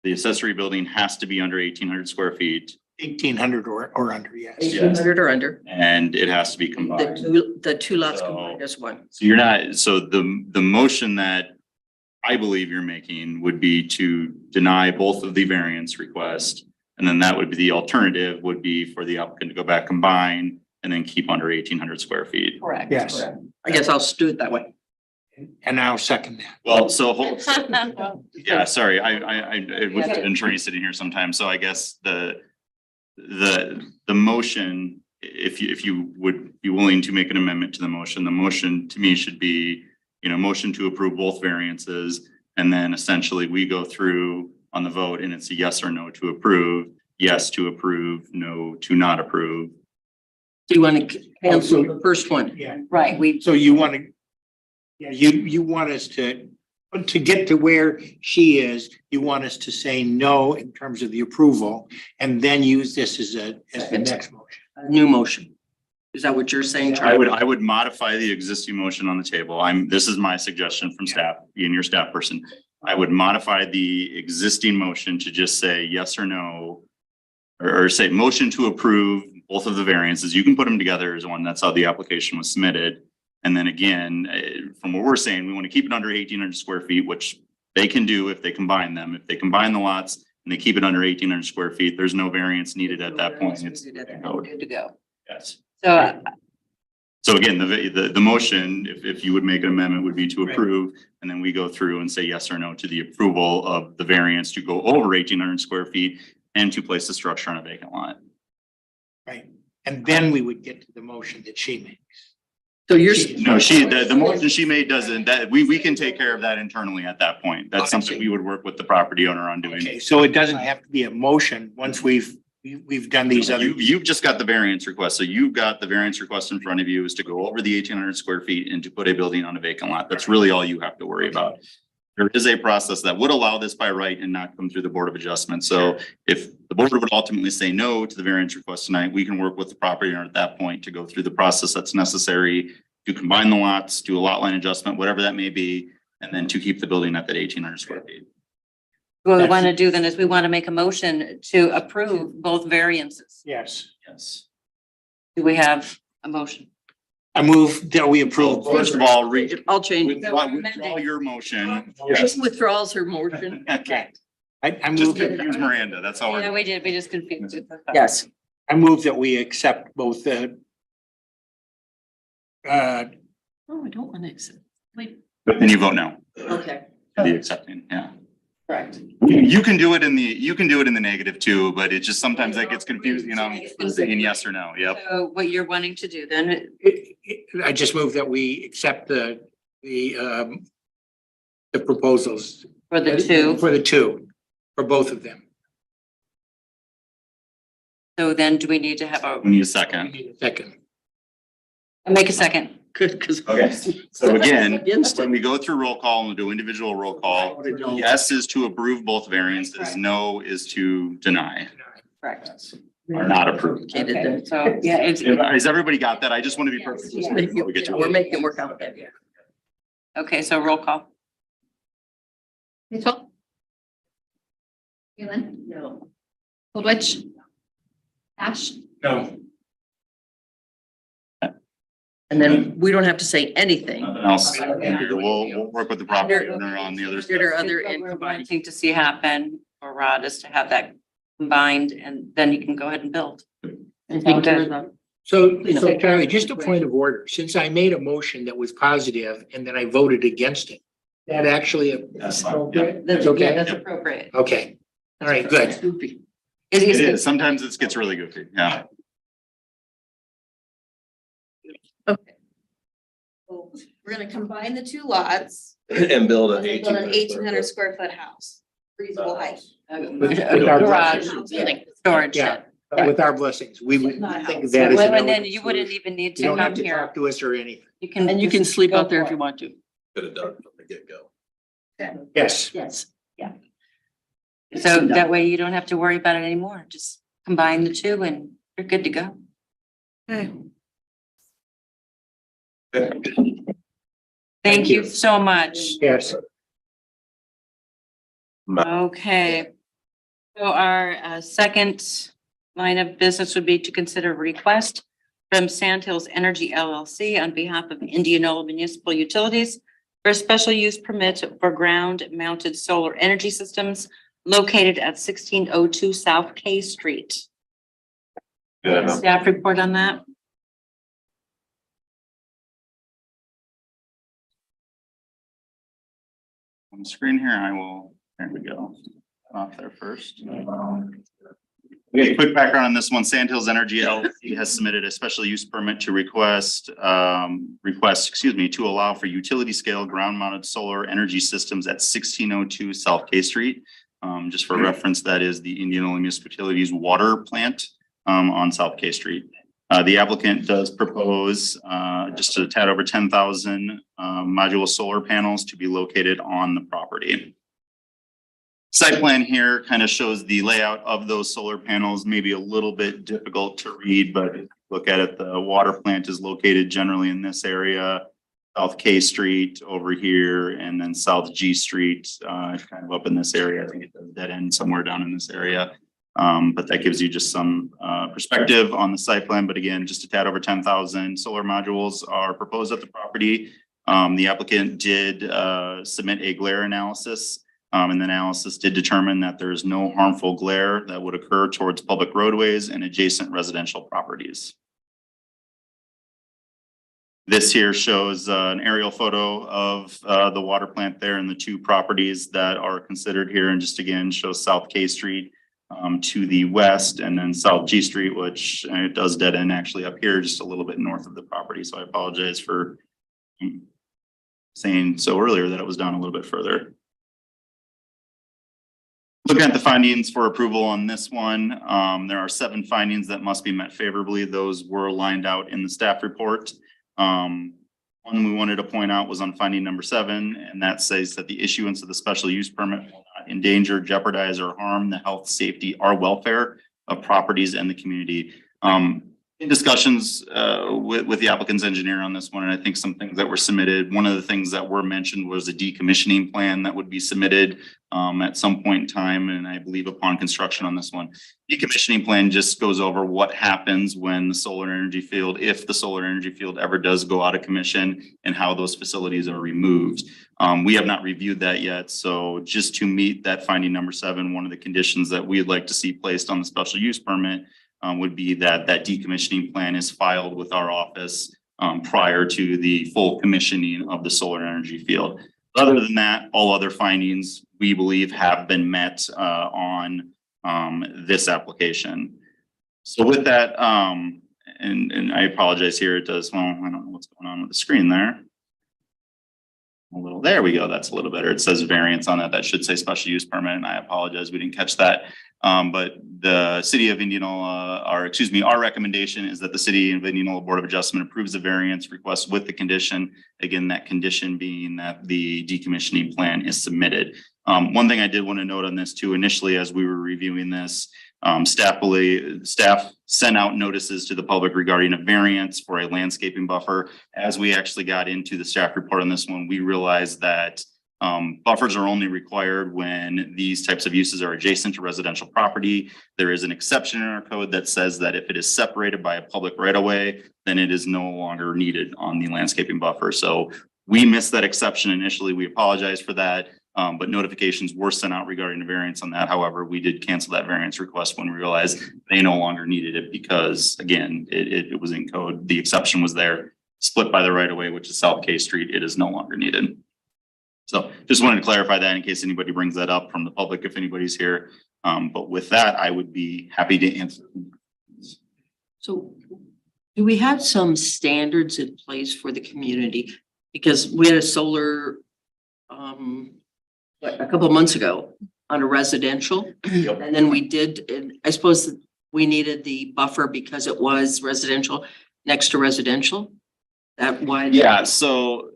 the accessory building has to be under 1,800 square feet 1,800 or under, yes. 1,800 or under. and it has to be combined. The two lots So- combined as one. So you're not, so the motion that I believe you're making would be to deny both of the variance requests. And then that would be the alternative would be for the applicant to go back, combine, and then keep under 1,800 square feet. Correct. Yes. I guess I'll do it that way. And I'll second that. Well, so, yeah, sorry, I was an attorney sitting here sometimes, so I guess the motion, if you would be willing to make an amendment to the motion to me should be, motion to approve both variances. And then essentially we go through on the vote and it's a yes or no to approve, yes to approve, no to not approve. Do you want to cancel the first one? Yeah. Right, So you want to, yeah, you want us to get to where she is, you want us to say no in terms of the approval and then use this as the next motion. A new motion. Is that what you're saying, Charlie? I would modify the existing motion on the table. This is my suggestion from staff, being your staff person. I would modify the existing motion to just say yes or no, or say motion to approve both of the variances. You can put them together as one. That's how the application was submitted. And then again, from what we're saying, we want to keep it under 1,800 square feet, which they can do if they combine them. If they combine the lots and they keep it under 1,800 square feet, there's no variance needed at that point. It's Good to go. yes. so So again, the motion, if you would make an amendment, would be to approve, and then we go through and say yes or no to the approval of the variance to go over 1,800 square feet and to place the structure on a vacant lot. Right. And then we would get to the motion that she makes. So you're. No, the motion she made doesn't, that, we can take care of that internally at that point. That's something we would work with the property owner on doing. Okay, so it doesn't have to be a motion once we've done these other. You've just got the variance request. So you've got the variance request in front of you is to go over the 1,800 square feet and to put a building on a vacant lot. That's really all you have to worry about. There is a process that would allow this by right and not come through the Board of Adjustment. So if the board would ultimately say no to the variance request tonight, we can work with the property owner at that point to go through the process that's necessary to combine the lots, do a lot line adjustment, whatever that may be, and then to keep the building at that 1,800 square feet. what we want to do then is we want to make a motion to approve both variances. Yes, Yes. Do we have a motion? I move that we approve. First of all, I'll change. withdraw your motion. She withdraws her motion. Okay. I Just move, confuse Miranda. That's all. Yeah, we did. We just confused it. Yes. I move that we accept both Oh, I don't want to accept. Wait, But then you vote no, okay. to the accepting, yeah. Correct. You can do it in the negative too, but it just sometimes that gets confusing, saying yes or no, yep. So what you're wanting to do then, I just move that we accept the proposals. for the two, For both of them. so then do we need to have We need a second. Second. make a second? Good, because. Okay. So again, Against when it. we go through roll call and we'll do individual roll call, yes is to approve both variances, no is to deny Correct. or not approve. Okay, so, yeah, it's, Has everybody got that? I just want to be perfectly clear before we get to We're it. making it work out. okay, so roll call. Mitchell? Galen? No. Goodwitch. Ash. No. And then we don't have to say anything. Nothing else. We'll work with the property owner on the other stuff. Consider other What and we're combine. wanting to see happen for Rod is to have that combined and then you can go ahead and build. And take care of them. So Charlie, just a point of order, since I made a motion that was positive and then I voted against it, that actually. That's fine, yeah. That's Okay. yeah, that's appropriate. Okay, all right, good. Goofy. It It is, is. Sometimes it gets really goofy. Yeah. Okay. So we're gonna combine the two lots And build and then build an 1,800 square square foot house, reasonable height. garage, storage Yeah. shed. With our blessings, we would Not think of house. that as. an And then elegant you wouldn't solution. even need You to don't have come to here. talk to us or anything. You can. And you can just sleep go out there for if it. you want to. Could have done it from the get-go. Yes. Yes. So that way you don't have to worry about it anymore. Just combine the two and you're good to go. Okay. Thank you so much. Yes. Okay. So our second line of business would be to consider a request from Sandhills Energy LLC on behalf of Indianola Municipal Utilities for a special use permit for ground mounted solar energy systems located at 1602 South K Street. Staff report on that? On the screen here, there we go. Off there first. Okay, quick background on this one. Sandhills Energy LLC has submitted a special use permit to to allow for utility scale ground mounted solar energy systems at 1602 South K Street. Just for reference, that is the Indianola Municipal Utilities water plant on South K Street. The applicant does propose just a tad over 10,000 modular solar panels to be located on the property. Site plan here kind of shows the layout of those solar panels, maybe a little bit difficult to read, but if you look at it, the water plant is located generally in this area. South K Street over here, and then South G Street, kind of up in this area. I think it does dead end somewhere down in this area. But that gives you just some perspective on the site plan. But again, just a tad over 10,000 solar modules are proposed at the property. The applicant did submit a glare analysis. And the analysis did determine that there is no harmful glare that would occur towards public roadways and adjacent residential properties. This here shows an aerial photo of the water plant there and the two properties that are considered here, and just again shows South K Street to the west, and then South G Street, which it does dead end actually up here just a little bit north of the property. So I apologize for saying so earlier that it was down a little bit further. Looking at the findings for approval on this one, there are 7 findings that must be met favorably. Those were lined out in the staff report. One we wanted to point out was on finding number 7, and that says that the issuance of the special use permit will not endanger, jeopardize, or harm the health, safety, or welfare of properties and the community. In discussions with the applicant's engineer on this one, and I think some things that were submitted, one of the things that were mentioned was a decommissioning plan that would be submitted at some point in time, and I believe upon construction on this one. Decommissioning plan just goes over what happens when the solar energy field, if the solar energy field ever does go out of commission, and how those facilities are removed. We have not reviewed that yet, so just to meet that finding number 7, one of the conditions that we'd like to see placed on the special use permit would be that decommissioning plan is filed with our office prior to the full commissioning of the solar energy field. Other than that, all other findings we believe have been met on this application. So with that, and I apologize here, it does, well, I don't know what's going on with the screen there. There we go. That's a little better. It says variance on that. That should say special use permit, and I apologize, we didn't catch that. But the city of Indianola, our recommendation is that the city of Indianola Board of Adjustment approves the variance request with the condition, again, that condition being that the decommissioning plan is submitted. One thing I did want to note on this too, initially, as we were reviewing this, staff sent out notices to the public regarding a variance for a landscaping buffer. As we actually got into the staff report on this one, we realized that Buffers are only required when these types of uses are adjacent to residential property. There is an exception in our code that says that if it is separated by a public right of way, then it is no longer needed on the landscaping buffer. So we missed that exception initially. We apologize for that. But notifications were sent out regarding the variance on that. However, we did cancel that variance request when we realized they no longer needed it because, again, it was in code. The exception was there, split by the right of way, which is South K Street. It is no longer needed. So just wanted to clarify that in case anybody brings that up from the public, if anybody's here. But with that, I would be happy to answer. So do we have some standards in place for the community? Because we had a solar a couple of months ago on a residential. Yep. And then we did, and I suppose we needed the buffer because it was residential next to residential. That why? Yeah, so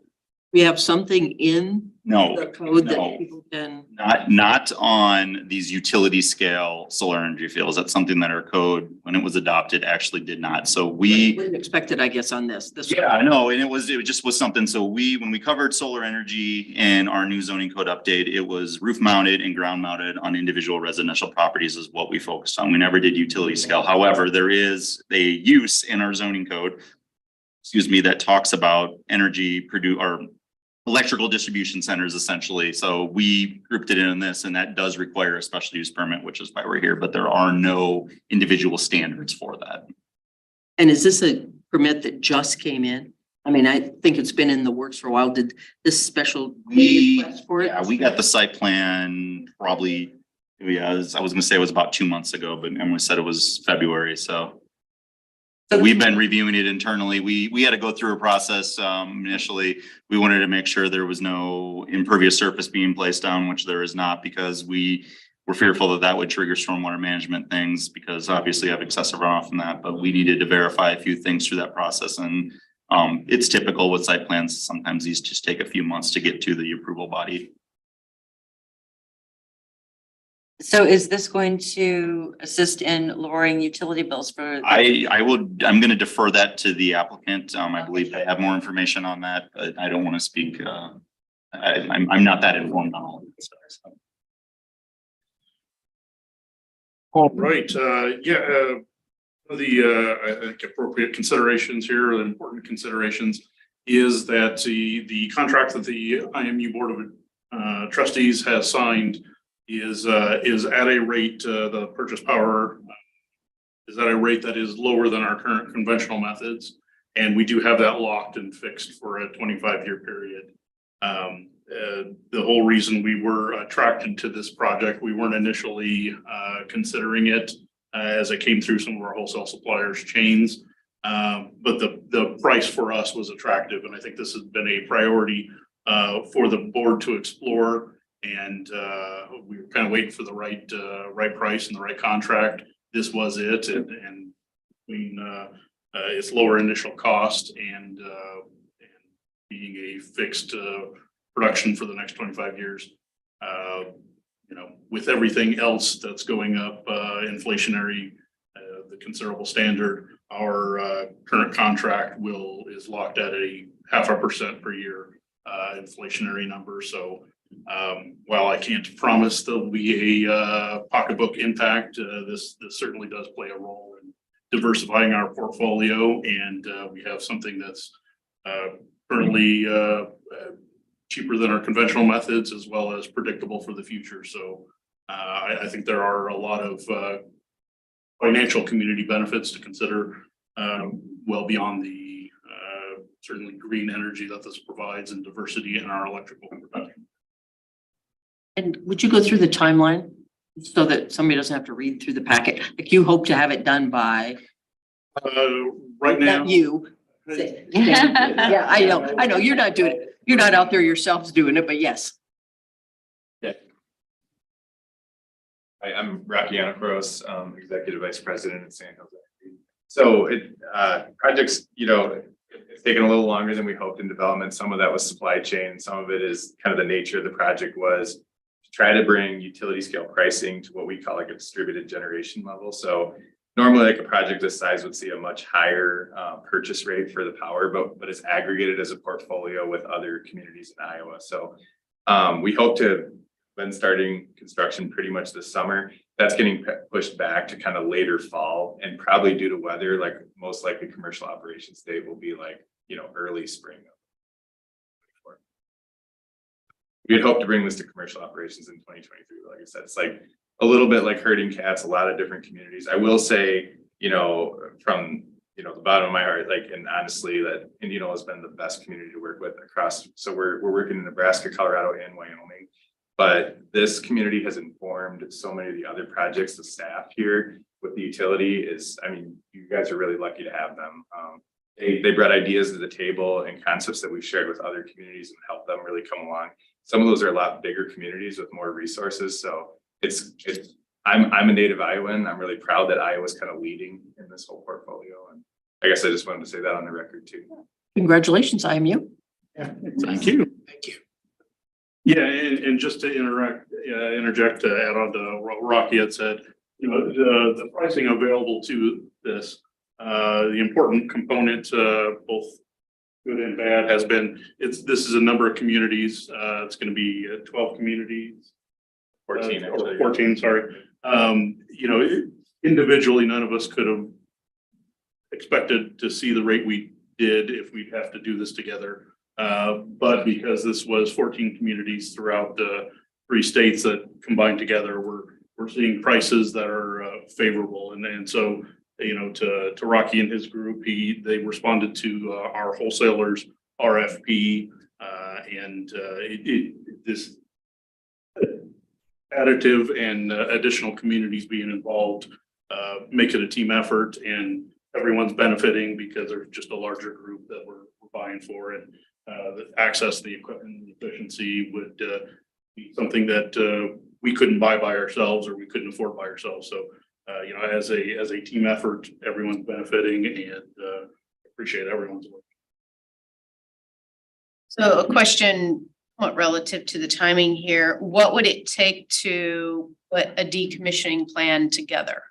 We have something in no, the code no. that people can. Not on these utility scale solar energy fields. That's something that our code, when it was adopted, actually did not. So we. Wouldn't expect it, I guess, on this. Yeah, I know, and it just was something, so when we covered solar energy in our new zoning code update, it was roof mounted and ground mounted on individual residential properties is what we focused on. We never did utility scale. However, there is a use in our zoning code, that talks about energy or electrical distribution centers essentially. So we grouped it in this, and that does require a special use permit, which is why we're here, but there are no individual standards for that. And is this a permit that just came in? I mean, I think it's been in the works for a while. Did this special request for it? Yeah, we got the site plan probably, I was gonna say it was about 2 months ago, but Emily said it was February, so. We've been reviewing it internally. We had to go through a process. Initially, we wanted to make sure there was no impervious surface being placed down, which there is not, because we were fearful that that would trigger stormwater management things, because obviously you have excessive runoff from that, but we needed to verify a few things through that process. And it's typical with site plans. Sometimes these just take a few months to get to the approval body. So is this going to assist in lowering utility bills for? I'm gonna defer that to the applicant. I believe they have more information on that, but I don't want to speak. I'm not that informed on all of this stuff. So. All right, the I think appropriate considerations here, the important considerations is that the contract that the IMU Board of Trustees has signed is at a rate, the purchase power is at a rate that is lower than our current conventional methods. And we do have that locked and fixed for a 25-year period. The whole reason we were attracted to this project, we weren't initially considering it as it came through some of our wholesale suppliers chains. But the price for us was attractive. And I think this has been a priority for the board to explore. And we were kind of waiting for the right price and the right contract. This was it, and between its lower initial cost and being a fixed production for the next 25 years. With everything else that's going up, inflationary, the considerable standard, our current contract is locked at a 0.5% per year inflationary number. So. While I can't promise there'll be a pocketbook impact, this certainly does play a role in diversifying our portfolio, and we have something that's currently cheaper than our conventional methods, as well as predictable for the future. So I think there are a lot of financial community benefits to consider, well beyond the certainly green energy that this provides and diversity in our electrical production. And would you go through the timeline so that somebody doesn't have to read through the packet? Like you hope to have it done by. Right now. Not you. Yeah, I know. You're not doing it. You're not out there yourselves doing it, but yes. I'm Rocky Anacross, Executive Vice President at San Jose. So projects, it's taken a little longer than we hoped in development. Some of that was supply chain. Some of it is kind of the nature of the project was to try to bring utility scale pricing to what we call like a distributed generation level. So normally like a project this size would see a much higher purchase rate for the power, but it's aggregated as a portfolio with other communities in Iowa. So We hope to have been starting construction pretty much this summer. That's getting pushed back to kind of later fall, and probably due to weather, like most likely commercial operations date will be like, early spring. We had hoped to bring this to commercial operations in 2023. Like I said, it's like a little bit like herding cats, a lot of different communities. I will say, from, the bottom of my heart, like, and honestly, that Indianola has been the best community to work with across. So we're working in Nebraska, Colorado, and Wyoming. But this community has informed so many of the other projects. The staff here with the utility is, you guys are really lucky to have them. They brought ideas to the table and concepts that we've shared with other communities and helped them really come along. Some of those are a lot bigger communities with more resources. So I'm a native Iowan. I'm really proud that Iowa's kind of leading in this whole portfolio. And I guess I just wanted to say that on the record too. Congratulations, IMU. Yeah. Thank you. Thank you. Yeah, and just to interject to add on to what Rocky had said, the pricing available to this, the important component, both good and bad, has been, this is a number of communities. It's going to be 12 communities. 14, Or 14, sorry. Individually, none of us could have expected to see the rate we did if we'd have to do this together. But because this was 14 communities throughout the 3 states that combined together, we're seeing prices that are favorable. And so, to Rocky and his group, they responded to our wholesalers RFP, and this additive and additional communities being involved make it a team effort, and everyone's benefiting because there's just a larger group that we're buying for, and the access to the equipment and efficiency would be something that we couldn't buy by ourselves, or we couldn't afford by ourselves. So, as a team effort, everyone's benefiting, and appreciate everyone's work. So a question, what relative to the timing here, what would it take to put a decommissioning plan together?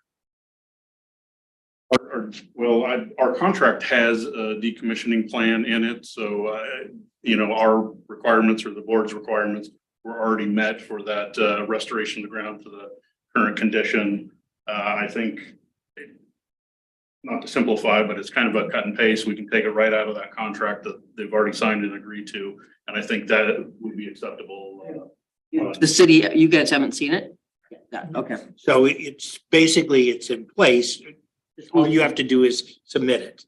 Our contract has a decommissioning plan in it, so, our requirements or the board's requirements were already met for that restoration of the ground to the current condition. I think, not to simplify, but it's kind of a cut and paste. We can take it right out of that contract that they've already signed and agreed to, and I think that would be acceptable. The city, you guys haven't seen it? Yeah, okay. So it's in place. All you have to do is submit it.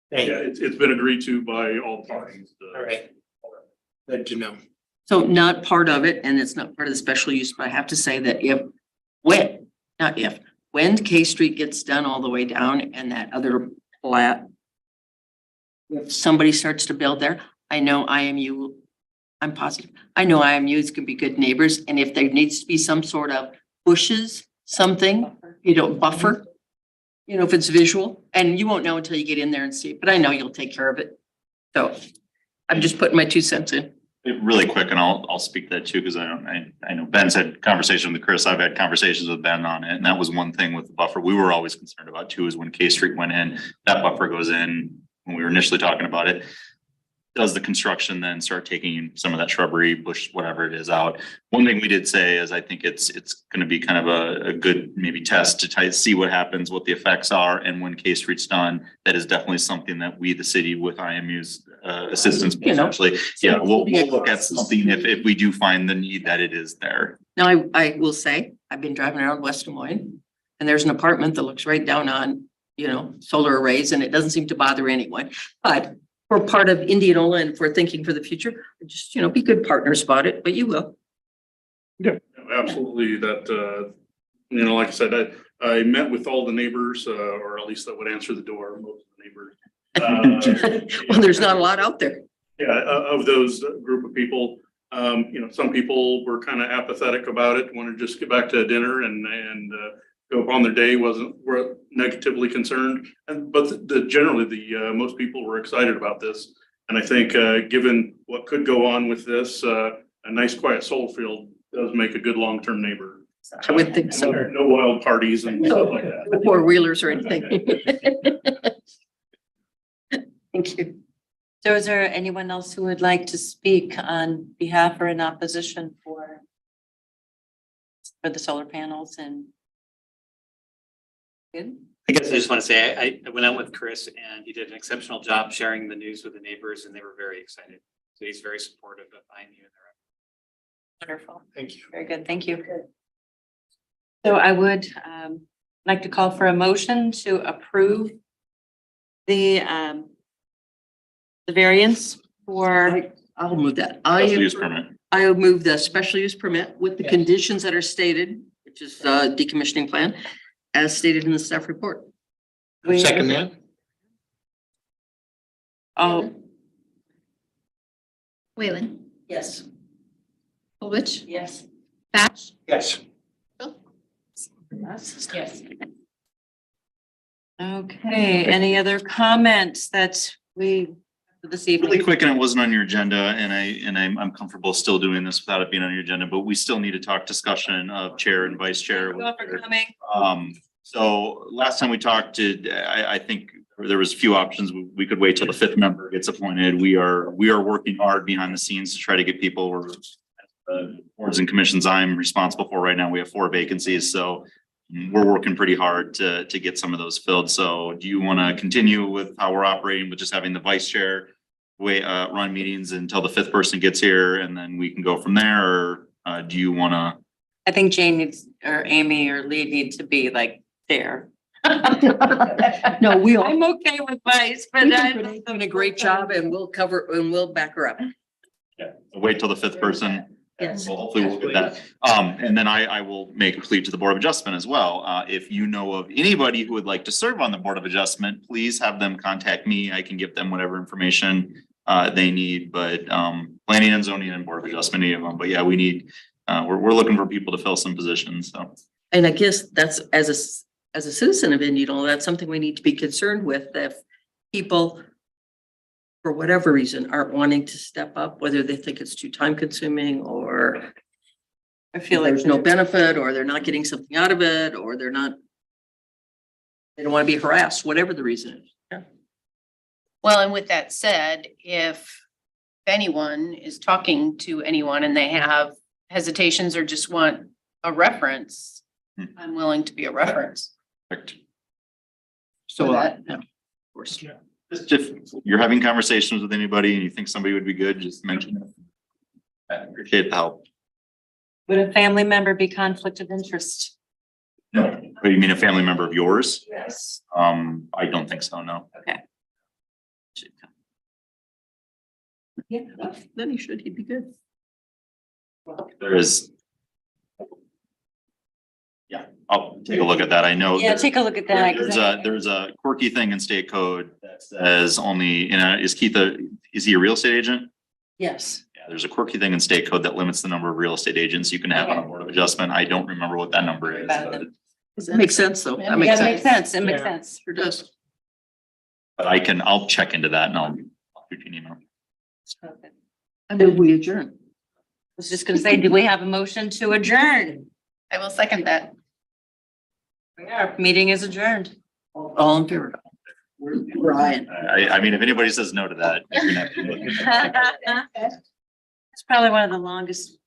Thank Yeah, you. it's been agreed to by all parties. All right. Good to know. So not part of it, and it's not part of the special use, but I have to say that when K Street gets done all the way down and that other plat, if somebody starts to build there, I know IMU, I'm positive, I know IMUs can be good neighbors, and if there needs to be some sort of bushes, something, buffer, if it's visual, and you won't know until you get in there and see it, but I know you'll take care of it. So I'm just putting my 2 cents in. Really quick, and I'll speak to that too, because I know Ben's had conversations with Chris. I've had conversations with Ben on it, and that was one thing with the buffer we were always concerned about too, is when K Street went in, that buffer goes in when we were initially talking about it. Does the construction then start taking some of that shrubbery, bush, whatever it is out? One thing we did say is I think it's going to be kind of a good maybe test to see what happens, what the effects are, and when K Street's done, that is definitely something that we, the city, with IMU's assistance, potentially, we'll look at something if we do find the need that it is there. Now, I will say, I've been driving around West Des Moines, and there's an apartment that looks right down on, solar arrays, and it doesn't seem to bother anyone. But for part of Indianola and for thinking for the future, just, be good partners about it, but you will. Yeah, absolutely. That, like I said, I met with all the neighbors, or at least that would answer the door, most of the neighbors. Well, there's not a lot out there. Yeah, of those group of people, some people were kind of apathetic about it, wanted to just get back to dinner and go upon their day, were negatively concerned. But generally, most people were excited about this. And I think, given what could go on with this, a nice quiet solar field does make a good long-term neighbor. I would think so. No wild parties and stuff like that. No 4-wheelers or anything. Thank you. So is there anyone else who would like to speak on behalf or in opposition for the solar panels and? Good. I guess I just want to say, I went out with Chris and he did an exceptional job sharing the news with the neighbors and they were very excited. So he's very supportive of IMU and their. Wonderful. Thank you. Very good. Thank you. So I would like to call for a motion to approve the variance for, I'll move that. Special use permit. I will move the special use permit with the conditions that are stated, which is decommissioning plan, as stated in the staff report. Second that? oh, Whalen, Yes. Coolidge, yes. Batch, Yes. Yes. Okay, any other comments that this evening? Really quick, and it wasn't on your agenda, and I'm comfortable still doing this without it being on your agenda, but we still need to talk discussion of chair and vice chair. Thank you all for coming. So last time we talked I think there was a few options. We could wait till the fifth member gets appointed. We are working hard behind the scenes to try to get people. Boards and commissions I'm responsible for right now, we have 4 vacancies, so we're working pretty hard to get some of those filled. So do you want to continue with how we're operating with just having the vice chair run meetings until the 5th person gets here and then we can go from there? Or do you want to? I think Jane needs, or Amy or Lee need to be like there. No, we all, I'm okay with vice, but Renee's doing a great job and we'll cover, and we'll back her up. Yeah, wait till the 5th person. Yes. Well, hopefully we'll get that. And then I will make a plea to the Board of Adjustment as well. If you know of anybody who would like to serve on the Board of Adjustment, please have them contact me. I can give them whatever information they need, but planning and zoning and Board of Adjustment, any of them. But yeah, we need, we're looking for people to fill some positions, so. And I guess that's, as a citizen of Indianola, that's something we need to be concerned with. If people, for whatever reason, aren't wanting to step up, whether they think it's too time consuming or I feel like there's no benefit, or they're not getting something out of it, or they don't want to be harassed, whatever the reason is. Yeah. Well, and with that said, if anyone is talking to anyone and they have hesitations or just want a reference, I'm willing to be a reference. Perfect. So For that. of course. Just if you're having conversations with anybody and you think somebody would be good, just mention it. I appreciate the help. would a family member be conflict of interest? No, but you mean a family member of yours? Yes. I don't think so, no. Okay. Yeah, then he should, he'd be good. There is. Yeah, I'll take a look at that. I know. Yeah, take a look at that. There's a quirky thing in state code that says only, is Keith is he a real estate agent? Yes. Yeah, there's a quirky thing in state code that limits the number of real estate agents you can have on a Board of Adjustment. I don't remember what that number is. About it. Does that make sense though? That Yeah, it makes sense. It makes sense. Sure does. But I'll check into that and I'll shoot you an email. I move we adjourn. I was just gonna say, do we have a motion to adjourn? I will second that. Our meeting is adjourned. All in favor? Ryan. I mean, if anybody says no to that, you're gonna have to look at that. It's probably one of the longest